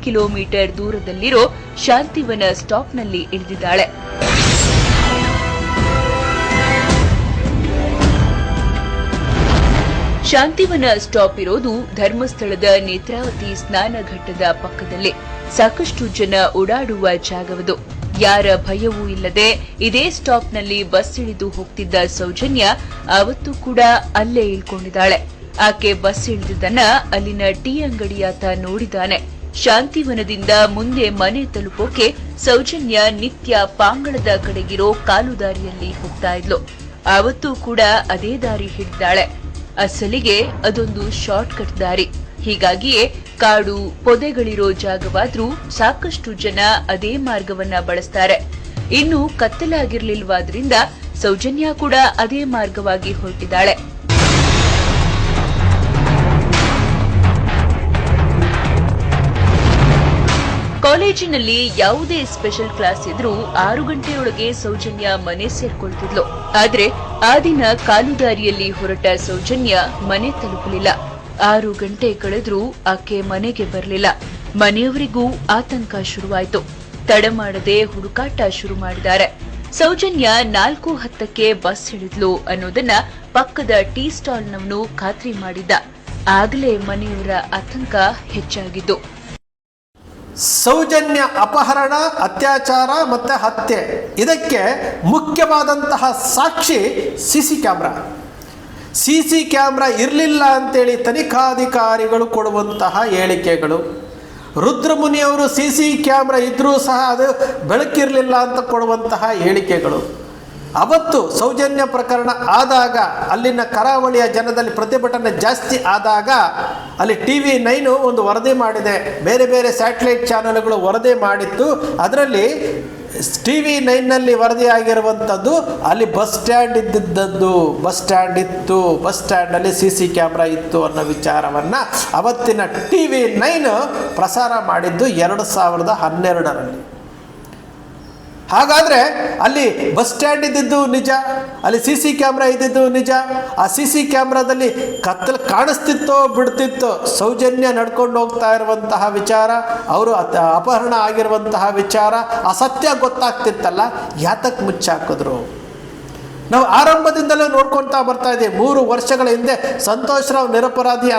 Kilometre ದೂರದಲ್ಲಿರೋ Shantivan ಸ್ಟಾಪ್ನಲ್ಲಿ ಇಳಿದಿದ್ದಾಳೆ. Shantivan stop ಇರೋದು ಧರ್ಮಸ್ಥಳದ ನೇತ್ರಾವತಿ ಸ್ನಾನಘಟ್ಟದ ಪಕ್ಕದಲ್ಲೇ. ಸಾಕಷ್ಟು ಜನ ಓಡಾಡುವ ಜಾಗವದು. ಯಾರ ಭಯವೂ ಇಲ್ಲದೆ ಇದೇ ಸ್ಟಾಪ್ನಲ್ಲಿ ಬಸ್ ಇಳಿದು ಹೋಗ್ತಿದ್ದ ಸೌಜನ್ಯ ಅವತ್ತು ಕೂಡ ಅಲ್ಲೇ ಇಳ್ಕೊಂಡಿದ್ದಾಳೆ. ಆಕೆ ಬಸ್ ಇಳಿದಿದ್ದನ್ನ ಅಲ್ಲಿನ ಟೀ ಅಂಗಡಿಯಾತ ನೋಡಿದಾನೆ. ಶಾಂತಿವನದಿಂದ ಮುಂದೆ ಮನೆ ತಲುಪೋಕೆ ಸೌಜನ್ಯ ನಿತ್ಯ ಪಾಂಗಳದ ಕಡೆಗಿರೋ ಕಾಲುದಾರಿಯಲ್ಲಿ ಹೋಗ್ತಾ ಇದ್ಲು. ಅವತ್ತು ಕೂಡ ಅದೇ ದಾರಿ ಹಿಡಿದಾಳೆ. ಅಸಲಿಗೆ ಅದೊಂದು ಶಾರ್ಟ್ ಕಟ್ ದಾರಿ. ಹೀಗಾಗಿಯೇ ಕಾಡು ಪೊದೆಗಳಿರೋ ಜಾಗವಾದ್ರೂ ಸಾಕಷ್ಟು ಜನ ಅದೇ ಮಾರ್ಗವನ್ನ ಬಳಸ್ತಾರೆ. ಇನ್ನು ಕತ್ತಲಾಗಿರ್ಲಿಲ್ವಾದ್ರಿಂದ ಸೌಜನ್ಯ ಕೂಡ ಅದೇ ಮಾರ್ಗವಾಗಿ ಹೊರಟಿದ್ದಾಳೆ. ಕಾಲೇಜಿನಲ್ಲಿ ಯಾವುದೇ ಸ್ಪೆಷಲ್ ಕ್ಲಾಸ್ ಇದ್ರೂ 6 ಗಂಟೆಯೊಳಗೆ ಸೌಜನ್ಯ ಮನೆ ಸೇರ್ಕೊಳ್ತಿದ್ಲು. ಆದ್ರೆ ಆ ದಿನ ಕಾಲುದಾರಿಯಲ್ಲಿ ಹೊರಟ ಸೌಜನ್ಯ ಮನೆ ತಲುಪಲಿಲ್ಲ. 6 ಗಂಟೆ ಕಳೆದ್ರೂ ಆಕೆ ಮನೆಗೆ ಬರಲಿಲ್ಲ. ಮನೆಯವರಿಗೂ ಆತಂಕ ಶುರುವಾಯಿತು. ತಡ ಮಾಡದೆ ಹುಡುಕಾಟ ಶುರು ಮಾಡಿದ್ದಾರೆ. ಸೌಜನ್ಯ 4:10ಕ್ಕೆ ಬಸ್ ಹಿಡಿದ್ಲು ಅನ್ನೋದನ್ನ ಪಕ್ಕದ ಟೀ ಸ್ಟಾಲ್ನವನು ಖಾತ್ರಿ ಮಾಡಿದ್ದ. ಆಗಲೇ ಮನೆಯವರ ಆತಂಕ ಹೆಚ್ಚಾಗಿದ್ದು. ಸೌಜನ್ಯ ಅಪಹರಣ, ಅತ್ಯಾಚಾರ ಮತ್ತು ಹತ್ಯೆ, ಇದಕ್ಕೆ ಮುಖ್ಯವಾದಂತಹ ಸಾಕ್ಷಿ ಸಿಸಿ ಕ್ಯಾಮ್ರಾ. ಸಿಸಿ ಕ್ಯಾಮ್ರಾ ಇರಲಿಲ್ಲ ಅಂತೇಳಿ ತನಿಖಾಧಿಕಾರಿಗಳು ಕೊಡುವಂತಹ ಹೇಳಿಕೆಗಳು, ರುದ್ರಮುನಿಯವರು ಸಿಸಿ ಕ್ಯಾಮ್ರಾ ಇದ್ದರೂ ಸಹ ಅದು ಬೆಳಕಿರಲಿಲ್ಲ ಅಂತ ಕೊಡುವಂತಹ ಹೇಳಿಕೆಗಳು. ಅವತ್ತು ಸೌಜನ್ಯ ಪ್ರಕರಣ ಆದಾಗ ಅಲ್ಲಿನ ಕರಾವಳಿಯ ಜನದಲ್ಲಿ ಪ್ರತಿಭಟನೆ ಜಾಸ್ತಿ ಆದಾಗ ಅಲ್ಲಿ TV9 ಒಂದು ವರದಿ ಮಾಡಿದೆ. ಬೇರೆ ಬೇರೆ ಸ್ಯಾಟಲೈಟ್ ಚಾನಲ್ಗಳು ವರದಿ ಮಾಡಿತ್ತು. ಅದರಲ್ಲಿ TV9ನಲ್ಲಿ ವರದಿಯಾಗಿರುವಂಥದ್ದು ಅಲ್ಲಿ ಬಸ್ ಸ್ಟ್ಯಾಂಡ್ ಇದ್ದಿದ್ದದ್ದು, ಬಸ್ ಸ್ಟ್ಯಾಂಡ್ ಇತ್ತು, ಬಸ್ ಸ್ಟ್ಯಾಂಡಲ್ಲಿ ಸಿಸಿ ಕ್ಯಾಮ್ರಾ ಇತ್ತು ಅನ್ನೋ ವಿಚಾರವನ್ನು ಅವತ್ತಿನ TV9 ಪ್ರಸಾರ ಮಾಡಿದ್ದು 2012ರಲ್ಲಿ. ಹಾಗಾದರೆ ಅಲ್ಲಿ ಬಸ್ ಸ್ಟ್ಯಾಂಡ್ ಇದ್ದಿದ್ದು ನಿಜ, ಅಲ್ಲಿ ಸಿಸಿ ಕ್ಯಾಮ್ರಾ ಇದ್ದಿದ್ದು ನಿಜ. ಆ ಸಿಸಿ ಕ್ಯಾಮ್ರಾದಲ್ಲಿ ಕತ್ತಲು ಕಾಣಿಸ್ತಿತ್ತೋ ಬಿಡ್ತಿತ್ತೋ, ಸೌಜನ್ಯ ನಡ್ಕೊಂಡು ಹೋಗ್ತಾ ಇರುವಂತಹ ವಿಚಾರ, ಅವರು ಅಪಹರಣ ಆಗಿರುವಂತಹ ವಿಚಾರ, ಆ ಸತ್ಯ ಗೊತ್ತಾಗ್ತಿತ್ತಲ್ಲ, ಯಾತಕ್ಕೆ ಮುಚ್ಚಾಕಿದ್ರು? ನಾವು ಆರಂಭದಿಂದಲೇ ನೋಡ್ಕೊತಾ ಬರ್ತಾ ಇದ್ದೀವಿ. 3 ವರ್ಷಗಳ ಹಿಂದೆ ಸಂತೋಷ್ ರಾವ್ ನಿರಪರಾಧಿ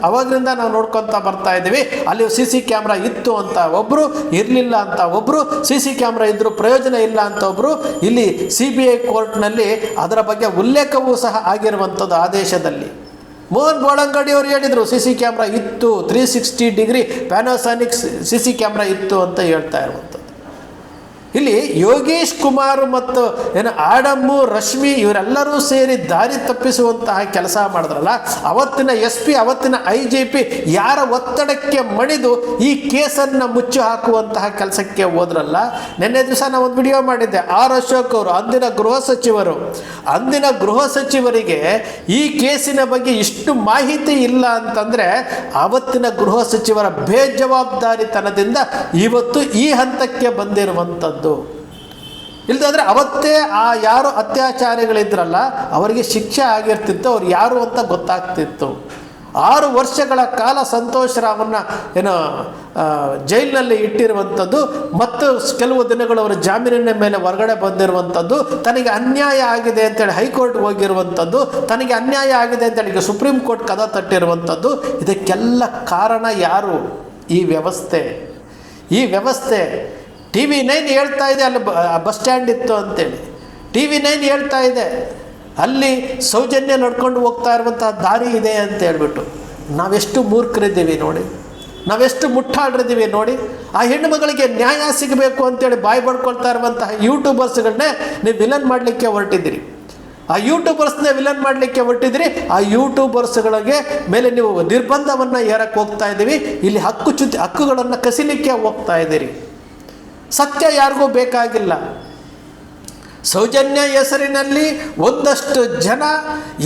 ಅವಾಗಲಿಂದ ನಾವು ನೋಡ್ಕೊತಾ ಬರ್ತಾ ಇದ್ದೀವಿ. ಅಲ್ಲಿ ಸಿಸಿ ಕ್ಯಾಮ್ರಾ ಇತ್ತು ಅಂತ ಒಬ್ಬರು, ಇರಲಿಲ್ಲ ಅಂತ ಒಬ್ಬರು, ಸಿಸಿ ಕ್ಯಾಮ್ರಾ ಇದ್ದರೂ ಪ್ರಯೋಜನ ಇಲ್ಲ ಅಂತ ಒಬ್ಬರು. ಇಲ್ಲಿ CBI ಕೋರ್ಟ್ನಲ್ಲಿ ಅದರ ಬಗ್ಗೆ ಉಲ್ಲೇಖವೂ ಸಹ ಆಗಿರುವಂಥದ್ದು ಆದೇಶದಲ್ಲಿ. ಮೋಹನ್ ಬೋಳಂಗಡಿ ಅವರು ಹೇಳಿದರು ಸಿಸಿ ಕ್ಯಾಮ್ರಾ ಇತ್ತು, 360 ಡಿಗ್ರಿ ಪ್ಯಾನಾಸೋನಿಕ್ ಸಿಸಿ ಕ್ಯಾಮ್ರಾ ಇತ್ತು ಅಂತ ಹೇಳ್ತಾ ಇರುವಂಥದ್ದು. ಇಲ್ಲಿ ಯೋಗೇಶ್ ಕುಮಾರ್ ಮತ್ತು ಆಡಮ್ಮು, ರಶ್ಮಿ ಇವರೆಲ್ಲರೂ ಸೇರಿ ದಾರಿ ತಪ್ಪಿಸುವಂತಹ ಕೆಲಸ ಮಾಡಿದ್ರಲ್ಲ, ಅವತ್ತಿನ SP, ಅವತ್ತಿನ IGP ಯಾರ ಒತ್ತಡಕ್ಕೆ ಮಣಿದು ಈ ಕೇಸನ್ನು ಮುಚ್ಚಿ ಹಾಕುವಂತಹ ಕೆಲಸಕ್ಕೆ ಹೋದ್ರಲ್ಲ. ನಿನ್ನೆ ದಿವಸ ನಾವು ಒಂದು ವಿಡಿಯೋ ಮಾಡಿದ್ದೆ. ಅಶೋಕ್ ಅವರು ಅಂದಿನ ಗೃಹ ಸಚಿವರಿಗೆ ಈ ಕೇಸಿನ ಬಗ್ಗೆ ಇಷ್ಟು ಮಾಹಿತಿ ಇಲ್ಲ ಅಂತಂದರೆ ಅವತ್ತಿನ ಗೃಹ ಸಚಿವರ ಬೇಜವಾಬ್ದಾರಿತನದಿಂದ ಇವತ್ತು ಈ ಹಂತಕ್ಕೆ ಬಂದಿರುವಂಥದ್ದು. ಇಲ್ಲದಾದ್ರೆ ಅವತ್ತೇ ಆ ಯಾರು ಅತ್ಯಾಚಾರಿಗಳಿದ್ರಲ್ಲ ಅವರಿಗೆ ಶಿಕ್ಷೆ ಆಗಿರ್ತಿತ್ತು, ಅವ್ರು ಯಾರು ಅಂತ ಗೊತ್ತಾಗ್ತಿತ್ತು. 6 ವರ್ಷಗಳ ಕಾಲ ಸಂತೋಷ್ ರಾಮನ್ನ ಜೈಲಿನಲ್ಲಿ ಇಟ್ಟಿರುವಂಥದ್ದು ಮತ್ತು ಕೆಲವು ದಿನಗಳು ಅವರ ಜಾಮೀನಿನ ಮೇಲೆ ಹೊರಗಡೆ ಬಂದಿರುವಂಥದ್ದು, ತನಗೆ ಅನ್ಯಾಯ ಆಗಿದೆ ಅಂತೇಳಿ ಹೈಕೋರ್ಟ್ಗೆ ಹೋಗಿರುವಂಥದ್ದು, ತನಗೆ ಅನ್ಯಾಯ ಆಗಿದೆ ಅಂತೇಳಿ ಸುಪ್ರೀಂ ಕೋರ್ಟ್ ಕದ ತಟ್ಟಿರುವಂಥದ್ದು. ಇದಕ್ಕೆಲ್ಲ ಕಾರಣ ಯಾರು? ಈ ವ್ಯವಸ್ಥೆ. TV9 ಹೇಳ್ತಾ ಇದೆ ಅಲ್ಲಿ ಬಸ್ ಸ್ಟ್ಯಾಂಡ್ ಇತ್ತು ಅಂತೇಳಿ. TV9 ಹೇಳ್ತಾ ಇದೆ ಅಲ್ಲಿ ಸೌಜನ್ಯ ನಡ್ಕೊಂಡು ಹೋಗ್ತಾ ಇರುವಂತಹ ದಾರಿ ಇದೆ ಅಂತ ಹೇಳ್ಬಿಟ್ಟು. ನಾವೆಷ್ಟು ಮೂರ್ಖರಿದ್ದೀವಿ ನೋಡಿ, ನಾವೆಷ್ಟು ಮುಟ್ಟಾಡ್ರಿದ್ದೀವಿ ನೋಡಿ. ಆ ಹೆಣ್ಣು ಮಗಳಿಗೆ ನ್ಯಾಯ ಸಿಗಬೇಕು ಅಂತೇಳಿ ಬಾಯಿ ಬಡ್ಕೊಳ್ತಾ ಇರುವಂತಹ ಯೂಟ್ಯೂಬರ್ಸ್ಗಳನ್ನೇ ನೀವು ವಿಲನ್ ಮಾಡಲಿಕ್ಕೆ ಹೊರಟಿದ್ದೀರಿ. ಆ ಯೂಟ್ಯೂಬರ್ಸ್ನೇ ವಿಲನ್ ಮಾಡಲಿಕ್ಕೆ ಹೊರಟಿದ್ರಿ. ಆ ಯೂಟ್ಯೂಬರ್ಸ್ಗಳಿಗೆ ಮೇಲೆ ನೀವು ನಿರ್ಬಂಧವನ್ನು ಏರಕ್ಕೆ ಹೋಗ್ತಾ ಇದ್ದೀವಿ. ಇಲ್ಲಿ ಹಕ್ಕುಗಳನ್ನು ಕಸಿಲಿಕ್ಕೆ ಹೋಗ್ತಾ ಇದ್ದೀರಿ. ಸತ್ಯ ಯಾರಿಗೂ ಬೇಕಾಗಿಲ್ಲ. ಸೌಜನ್ಯ ಹೆಸರಿನಲ್ಲಿ ಒಂದಷ್ಟು ಜನ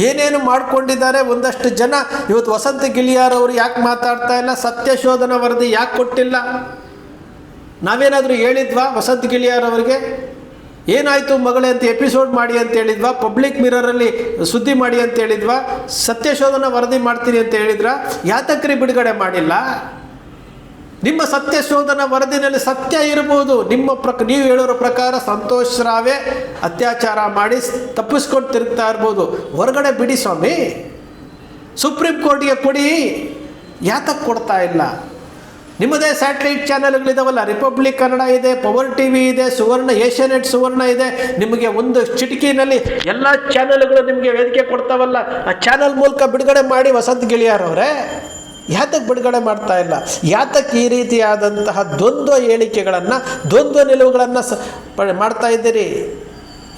ಏನೇನು ಮಾಡಿಕೊಂಡಿದ್ದಾರೆ. ಒಂದಷ್ಟು ಜನ ಇವತ್ತು ವಸಂತ ಗಿಳಿಯಾರ್ ಅವರು ಯಾಕೆ ಮಾತಾಡ್ತಾ ಇಲ್ಲ, ಸತ್ಯ ಶೋಧನಾ ವರದಿ ಯಾಕೆ ಕೊಟ್ಟಿಲ್ಲ? ನಾವೇನಾದರೂ ಹೇಳಿದ್ವಾ ವಸಂತ ಗಿಳಿಯಾರ್ ಅವರಿಗೆ? ಏನಾಯಿತು ಮಗಳೇ ಅಂತ ಎಪಿಸೋಡ್ ಮಾಡಿ ಅಂತ ಹೇಳಿದ್ವಾ? ಪಬ್ಲಿಕ್ ಮಿರರಲ್ಲಿ ಸುದ್ದಿ ಮಾಡಿ ಅಂತ ಹೇಳಿದ್ವಾ? ಸತ್ಯ ಶೋಧನಾ ವರದಿ ಮಾಡ್ತೀನಿ ಅಂತ ಹೇಳಿದ್ರಾ? ಯಾತಕ್ರಿ ಬಿಡುಗಡೆ ಮಾಡಿಲ್ಲ? ನಿಮ್ಮ ಸತ್ಯ ಶೋಧನಾ ವರದಿನಲ್ಲಿ ಸತ್ಯ ಇರಬಹುದು. ನೀವು ಹೇಳೋರ ಪ್ರಕಾರ ಸಂತೋಷ್ ರಾವೇ ಅತ್ಯಾಚಾರ ಮಾಡಿ ತಪ್ಪಿಸ್ಕೊಂಡು ತಿರುಗ್ತಾ ಇರ್ಬೋದು. ಹೊರಗಡೆ ಬಿಡಿ ಸ್ವಾಮಿ, ಸುಪ್ರೀಂ ಕೋರ್ಟ್ಗೆ ಕೊಡಿ. ಯಾತಕ್ಕೆ ಕೊಡ್ತಾ ಇಲ್ಲ? ನಿಮ್ಮದೇ ಸ್ಯಾಟಲೈಟ್ ಚಾನೆಲ್ಗಳಿದಾವಲ್ಲ, ರಿಪಬ್ಲಿಕ್ ಕನ್ನಡ ಇದೆ, ಪವರ್ ಟಿವಿ ಇದೆ, ಸುವರ್ಣ, ಏಷ್ಯಾನೆಟ್ ಸುವರ್ಣ ಇದೆ. ನಿಮಗೆ ಒಂದು ಚಿಟಿಕಿನಲ್ಲಿ ಎಲ್ಲ ಚಾನೆಲ್ಗಳು ನಿಮಗೆ ವೇದಿಕೆ ಕೊಡ್ತಾವಲ್ಲ, ಆ ಚಾನೆಲ್ ಮೂಲಕ ಬಿಡುಗಡೆ ಮಾಡಿ. ವಸಂತ್ ಗಿಳಿಯಾರವರೇ, ಯಾತಕ್ಕೆ ಬಿಡುಗಡೆ ಮಾಡ್ತಾ ಇಲ್ಲ? ಯಾತಕ್ಕೆ ಈ ರೀತಿಯಾದಂತಹ ದ್ವಂದ್ವ ಹೇಳಿಕೆಗಳನ್ನು, ದ್ವಂದ್ವ ನಿಲುವುಗಳನ್ನು ಮಾಡ್ತಾ ಇದ್ದೀರಿ?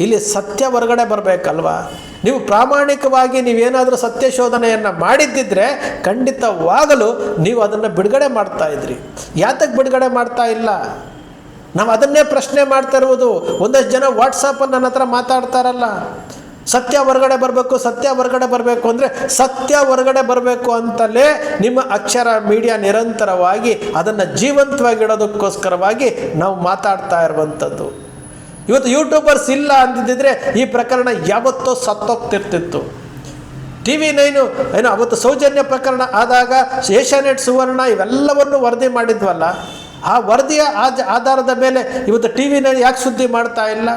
ಇಲ್ಲಿ ಸತ್ಯ ಹೊರಗಡೆ ಬರಬೇಕಲ್ವಾ? ನೀವು ಪ್ರಾಮಾಣಿಕವಾಗಿ ನೀವೇನಾದರೂ ಸತ್ಯ ಶೋಧನೆಯನ್ನು ಮಾಡಿದ್ದಿದ್ರೆ ಖಂಡಿತವಾಗಲೂ ನೀವು ಅದನ್ನು ಬಿಡುಗಡೆ ಮಾಡ್ತಾ ಇದ್ರಿ. ಯಾತಕ್ಕೆ ಬಿಡುಗಡೆ ಮಾಡ್ತಾ ಇಲ್ಲ? ನಾವು ಅದನ್ನೇ ಪ್ರಶ್ನೆ ಮಾಡ್ತಾ ಇರುವುದು. ಒಂದಷ್ಟು ಜನ ವಾಟ್ಸಪ್ಪಲ್ಲಿ ನನ್ನ ಹತ್ರ ಮಾತಾಡ್ತಾರಲ್ಲ, ಸತ್ಯ ಹೊರಗಡೆ ಬರಬೇಕು, ಸತ್ಯ ಹೊರಗಡೆ ಬರಬೇಕು ಅಂದರೆ, ಸತ್ಯ ಹೊರಗಡೆ ಬರಬೇಕು ಅಂತಲೇ ನಿಮ್ಮ ಅಕ್ಷರ ಮೀಡಿಯಾ ನಿರಂತರವಾಗಿ ಅದನ್ನು ಜೀವಂತವಾಗಿಡೋದಕ್ಕೋಸ್ಕರವಾಗಿ ನಾವು ಮಾತಾಡ್ತಾ ಇರುವಂಥದ್ದು. ಇವತ್ತು ಯೂಟ್ಯೂಬರ್ಸ್ ಇಲ್ಲ ಅಂದಿದ್ದರೆ ಈ ಪ್ರಕರಣ ಯಾವತ್ತೋ ಸತ್ತೋಗ್ತಿರ್ತಿತ್ತು. TV9 ಏನೋ ಅವತ್ತು ಸೌಜನ್ಯ ಪ್ರಕರಣ ಆದಾಗ ಏಷ್ಯಾನೆಟ್ ಸುವರ್ಣ ಇವೆಲ್ಲವನ್ನು ವರದಿ ಮಾಡಿದ್ವಲ್ಲ, ಆ ವರದಿಯ ಆಧಾರದ ಮೇಲೆ ಇವತ್ತು TV9 ಯಾಕೆ ಸುದ್ದಿ ಮಾಡ್ತಾ ಇಲ್ಲ?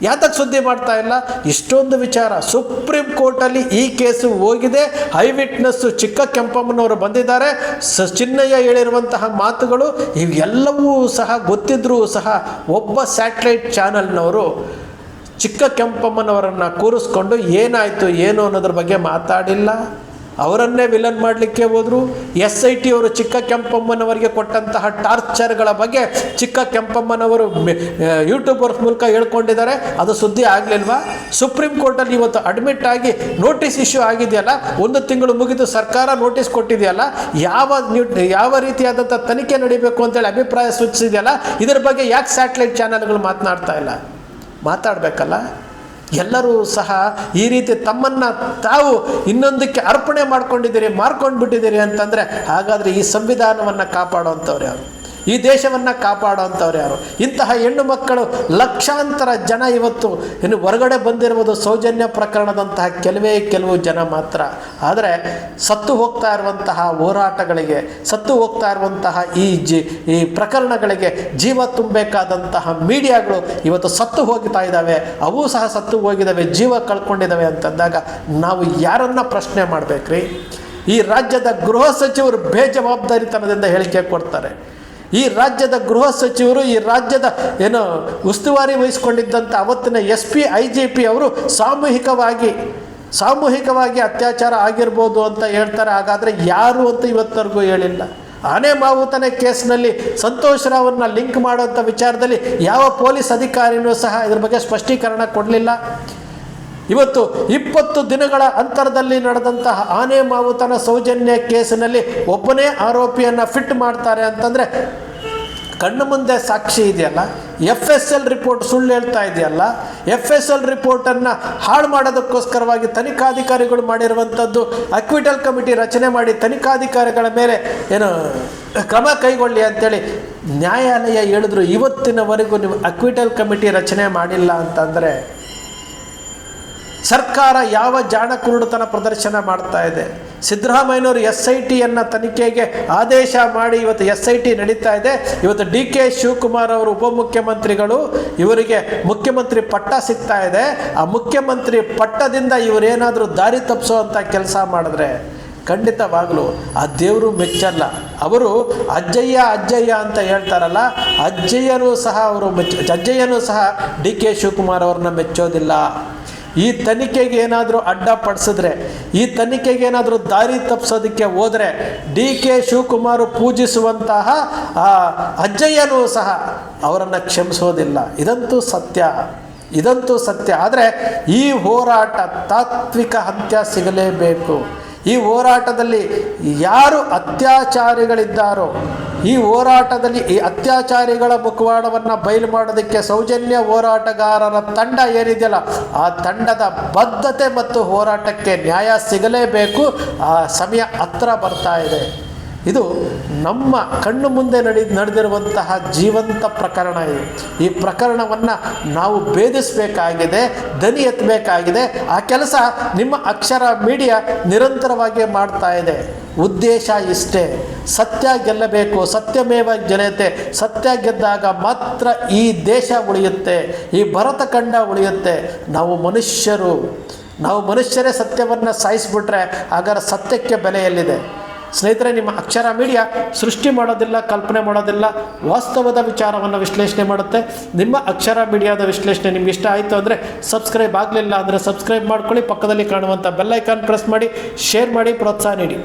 ಯಾತಕ್ಕೆ ಸುದ್ದಿ ಮಾಡ್ತಾ ಇಲ್ಲ? ಇಷ್ಟೊಂದು ವಿಚಾರ ಸುಪ್ರೀಂ ಕೋರ್ಟಲ್ಲಿ ಈ ಕೇಸು ಹೋಗಿದೆ. ಐ ವಿಟ್ನೆಸ್ಸು ಚಿಕ್ಕ ಕೆಂಪಮ್ಮನವರು ಬಂದಿದ್ದಾರೆ. ಚಿನ್ನಯ್ಯ ಹೇಳಿರುವಂತಹ ಮಾತುಗಳು ಇವೆಲ್ಲವೂ ಸಹ ಗೊತ್ತಿದ್ರೂ ಸಹ ಒಬ್ಬ ಸ್ಯಾಟಲೈಟ್ ಚಾನಲ್ನವರು ಚಿಕ್ಕ ಕೆಂಪಮ್ಮನವರನ್ನು ಕೂರಿಸ್ಕೊಂಡು ಏನಾಯಿತು ಏನು ಅನ್ನೋದ್ರ ಬಗ್ಗೆ ಮಾತಾಡಿಲ್ಲ. ಅವರನ್ನೇ ವಿಲನ್ ಮಾಡಲಿಕ್ಕೆ ಹೋದರು. SIT ಅವರು ಚಿಕ್ಕ ಕೆಂಪಮ್ಮನವರಿಗೆ ಕೊಟ್ಟಂತಹ ಟಾರ್ಚರ್ಗಳ ಬಗ್ಗೆ ಚಿಕ್ಕ ಕೆಂಪಮ್ಮನವರು ಯೂಟ್ಯೂಬರ್ಸ್ ಮೂಲಕ ಹೇಳ್ಕೊಂಡಿದ್ದಾರೆ. ಅದು ಸುದ್ದಿ ಆಗಲಿಲ್ವಾ? ಸುಪ್ರೀಂ ಕೋರ್ಟಲ್ಲಿ ಇವತ್ತು ಅಡ್ಮಿಟ್ ಆಗಿ ನೋಟಿಸ್ ಇಶ್ಯೂ ಆಗಿದೆಯಲ್ಲ, 1 ತಿಂಗಳು ಮುಗಿದು ಸರ್ಕಾರ ನೋಟಿಸ್ ಕೊಟ್ಟಿದೆಯಲ್ಲ, ಯಾವ ರೀತಿಯಾದಂಥ ತನಿಖೆ ನಡೀಬೇಕು ಅಂತೇಳಿ ಅಭಿಪ್ರಾಯ ಸೂಚಿಸಿದೆಯಲ್ಲ, ಇದರ ಬಗ್ಗೆ ಯಾಕೆ ಸ್ಯಾಟಲೈಟ್ ಚಾನಲ್ಗಳು ಮಾತನಾಡ್ತಾ ಇಲ್ಲ? ಮಾತಾಡಬೇಕಲ್ಲ. ಎಲ್ಲರೂ ಸಹ ಈ ರೀತಿ ತಮ್ಮನ್ನು ತಾವು ಇನ್ನೊಂದಕ್ಕೆ ಅರ್ಪಣೆ ಮಾರ್ಕೊಂಡ್ಬಿಟ್ಟಿದ್ದೀರಿ ಅಂತಂದರೆ, ಹಾಗಾದರೆ ಈ ಸಂವಿಧಾನವನ್ನು ಕಾಪಾಡುವಂಥವ್ರು ಯಾರು? ಈ ದೇಶವನ್ನು ಕಾಪಾಡುವಂಥವ್ರು ಯಾರು? ಇಂತಹ ಹೆಣ್ಣು ಮಕ್ಕಳು ಲಕ್ಷಾಂತರ ಜನ ಇವತ್ತು ಇನ್ನು ಹೊರಗಡೆ ಬಂದಿರುವುದು ಸೌಜನ್ಯ ಪ್ರಕರಣದಂತಹ ಕೆಲವು ಜನ ಮಾತ್ರ. ಆದರೆ ಸತ್ತು ಹೋಗ್ತಾ ಇರುವಂತಹ ಹೋರಾಟಗಳಿಗೆ, ಸತ್ತು ಹೋಗ್ತಾ ಇರುವಂತಹ ಈ ಪ್ರಕರಣಗಳಿಗೆ ಜೀವ ತುಂಬಬೇಕಾದಂತಹ ಮೀಡಿಯಾಗಳು ಇವತ್ತು ಸತ್ತು ಹೋಗ್ತಾ ಇದ್ದಾವೆ. ಅವು ಸಹ ಸತ್ತು ಹೋಗಿದ್ದಾವೆ, ಜೀವ ಕಳ್ಕೊಂಡಿದ್ದಾವೆ ಅಂತಂದಾಗ ನಾವು ಯಾರನ್ನ ಪ್ರಶ್ನೆ ಮಾಡಬೇಕ್ರಿ? ಈ ರಾಜ್ಯದ ಗೃಹ ಸಚಿವರು ಬೇಜವಾಬ್ದಾರಿತನದಿಂದ ಹೇಳಿಕೆ ಕೊಡ್ತಾರೆ. ಈ ರಾಜ್ಯದ ಗೃಹ ಸಚಿವರು, ಈ ರಾಜ್ಯದ ಉಸ್ತುವಾರಿ ವಹಿಸಿಕೊಂಡಿದ್ದಂಥ ಅವತ್ತಿನ SP IGP ಅವರು ಸಾಮೂಹಿಕವಾಗಿ ಅತ್ಯಾಚಾರ ಆಗಿರ್ಬೋದು ಅಂತ ಹೇಳ್ತಾರೆ. ಹಾಗಾದರೆ ಯಾರು ಅಂತ ಇವತ್ತರೆಗೂ ಹೇಳಿಲ್ಲ. ಆನೆ ಮಾವುತನೆ ಕೇಸ್ನಲ್ಲಿ ಸಂತೋಷ್ ರಾವ್ರನ್ನ ಲಿಂಕ್ ಮಾಡೋಂಥ ವಿಚಾರದಲ್ಲಿ ಯಾವ ಪೊಲೀಸ್ ಅಧಿಕಾರಿನೂ ಸಹ ಇದ್ರ ಬಗ್ಗೆ ಸ್ಪಷ್ಟೀಕರಣ ಕೊಡಲಿಲ್ಲ. ಇವತ್ತು 20 ದಿನಗಳ ಅಂತರದಲ್ಲಿ ನಡೆದಂತಹ ಆನೆ ಮಾವುತನ ಸೌಜನ್ಯ ಕೇಸಿನಲ್ಲಿ ಒಬ್ಬನೇ ಆರೋಪಿಯನ್ನು ಫಿಟ್ ಮಾಡ್ತಾರೆ ಅಂತಂದರೆ, ಕಣ್ಣು ಮುಂದೆ ಸಾಕ್ಷಿ ಇದೆಯಲ್ಲ, FSL ರಿಪೋರ್ಟ್ ಸುಳ್ಳು ಹೇಳ್ತಾ ಇದೆಯಲ್ಲ, FSL ರಿಪೋರ್ಟನ್ನು ಹಾಳು ಮಾಡೋದಕ್ಕೋಸ್ಕರವಾಗಿ ತನಿಖಾಧಿಕಾರಿಗಳು ಮಾಡಿರುವಂಥದ್ದು, ಅಕ್ವಿಟಲ್ ಕಮಿಟಿ ರಚನೆ ಮಾಡಿ ತನಿಖಾಧಿಕಾರಿಗಳ ಮೇಲೆ ಕ್ರಮ ಕೈಗೊಳ್ಳಿ ಅಂತೇಳಿ ನ್ಯಾಯಾಲಯ ಹೇಳಿದ್ರು. ಇವತ್ತಿನವರೆಗೂ ನೀವು ಅಕ್ವಿಟಲ್ ಕಮಿಟಿ ರಚನೆ ಮಾಡಿಲ್ಲ ಅಂತಂದರೆ ಸರ್ಕಾರ ಯಾವ ಜಾಣಕುರುಡುತನ ಪ್ರದರ್ಶನ ಮಾಡ್ತಾ ಇದೆ? ಸಿದ್ದರಾಮಯ್ಯನವರು SITಯನ್ನು ತನಿಖೆಗೆ ಆದೇಶ ಮಾಡಿ ಇವತ್ತು SIT ನಡೀತಾ ಇದೆ. ಇವತ್ತು DK ಶಿವಕುಮಾರ್ ಅವರು ಉಪಮುಖ್ಯಮಂತ್ರಿಗಳು, ಇವರಿಗೆ ಮುಖ್ಯಮಂತ್ರಿ ಪಟ್ಟ ಸಿಗ್ತಾ ಇದೆ. ಆ ಮುಖ್ಯಮಂತ್ರಿ ಪಟ್ಟದಿಂದ ಇವರೇನಾದರೂ ದಾರಿ ತಪ್ಪಿಸೋವಂಥ ಕೆಲಸ ಮಾಡಿದ್ರೆ ಖಂಡಿತವಾಗಲೂ ಆ ದೇವರು ಮೆಚ್ಚಲ್ಲ. ಅವರು ಅಜ್ಜಯ್ಯ ಅಂತ ಹೇಳ್ತಾರಲ್ಲ, ಅಜ್ಜಯ್ಯನೂ ಸಹ DK ಶಿವಕುಮಾರ್ ಅವ್ರನ್ನ ಮೆಚ್ಚೋದಿಲ್ಲ. ಈ ತನಿಖೆಗೆ ಏನಾದರೂ ಅಡ್ಡಪಡಿಸಿದ್ರೆ, ಈ ತನಿಖೆಗೆ ಏನಾದರೂ ದಾರಿ ತಪ್ಪಿಸೋದಕ್ಕೆ ಹೋದರೆ DK ಶಿವಕುಮಾರ್ ಪೂಜಿಸುವಂತಹ ಅಜ್ಜಯ್ಯನೂ ಸಹ ಅವರನ್ನು ಕ್ಷಮಿಸೋದಿಲ್ಲ. ಇದಂತೂ ಸತ್ಯ. ಆದರೆ ಈ ಹೋರಾಟ ತಾತ್ವಿಕ ಅಂತ್ಯ ಸಿಗಲೇಬೇಕು. ಈ ಹೋರಾಟದಲ್ಲಿ ಯಾರು ಅತ್ಯಾಚಾರಿಗಳಿದ್ದಾರೋ, ಈ ಹೋರಾಟದಲ್ಲಿ ಈ ಅತ್ಯಾಚಾರಿಗಳ ಮುಖವಾಡವನ್ನು ಬಯಲು ಮಾಡೋದಕ್ಕೆ ಸೌಜನ್ಯ ಹೋರಾಟಗಾರರ ತಂಡ ಏನಿದೆಯಲ್ಲ, ಆ ತಂಡದ ಬದ್ಧತೆ ಮತ್ತು ಹೋರಾಟಕ್ಕೆ ನ್ಯಾಯ ಸಿಗಲೇಬೇಕು. ಆ ಸಮಯ ಹತ್ರ ಬರ್ತಾ ಇದೆ. ಇದು ನಮ್ಮ ಕಣ್ಣು ಮುಂದೆ ನಡೆದಿರುವಂತಹ ಜೀವಂತ ಪ್ರಕರಣ. ಈ ಪ್ರಕರಣವನ್ನು ನಾವು ಭೇದಿಸಬೇಕಾಗಿದೆ, ದನಿ ಎತ್ತಬೇಕಾಗಿದೆ. ಆ ಕೆಲಸ ನಿಮ್ಮ ಅಕ್ಷರ ಮೀಡಿಯಾ ನಿರಂತರವಾಗಿ ಮಾಡ್ತಾ ಇದೆ. ಉದ್ದೇಶ ಇಷ್ಟೇ. ಸತ್ಯ ಗೆಲ್ಲಬೇಕು, ಸತ್ಯಮೇವ ಜಯತೆ. ಸತ್ಯ ಗೆದ್ದಾಗ ಮಾತ್ರ ಈ ದೇಶ ಉಳಿಯುತ್ತೆ, ಈ ಭರತಖಂಡ ಉಳಿಯುತ್ತೆ. ನಾವು ಮನುಷ್ಯರೇ ಸತ್ಯವನ್ನು ಸಾಯಿಸಿಬಿಟ್ರೆ ಹಾಗಾದ್ರೆ ಸತ್ಯಕ್ಕೆ ಬೆಲೆ ಎಲ್ಲಿದೆ? ಸ್ನೇಹಿತರೆ, ನಿಮ್ಮ ಅಕ್ಷರ ಮೀಡಿಯಾ ಸೃಷ್ಟಿ ಮಾಡೋದಿಲ್ಲ, ಕಲ್ಪನೆ ಮಾಡೋದಿಲ್ಲ, ವಾಸ್ತವದ ವಿಚಾರವನ್ನು ವಿಶ್ಲೇಷಣೆ ಮಾಡುತ್ತೆ. ನಿಮ್ಮ ಅಕ್ಷರ ಮೀಡಿಯಾದ ವಿಶ್ಲೇಷಣೆ ನಿಮ್ಗೆ ಇಷ್ಟ ಆಯಿತು ಅಂದರೆ ಸಬ್ಸ್ಕ್ರೈಬ್ ಆಗಲಿಲ್ಲ ಅಂದರೆ ಸಬ್ಸ್ಕ್ರೈಬ್ ಮಾಡ್ಕೊಳ್ಳಿ. ಪಕ್ಕದಲ್ಲಿ ಕಾಣುವಂಥ ಬೆಲ್ ಐಕಾನ್ ಪ್ರೆಸ್ ಮಾಡಿ, ಶೇರ್ ಮಾಡಿ, ಪ್ರೋತ್ಸಾಹ ನೀಡಿ.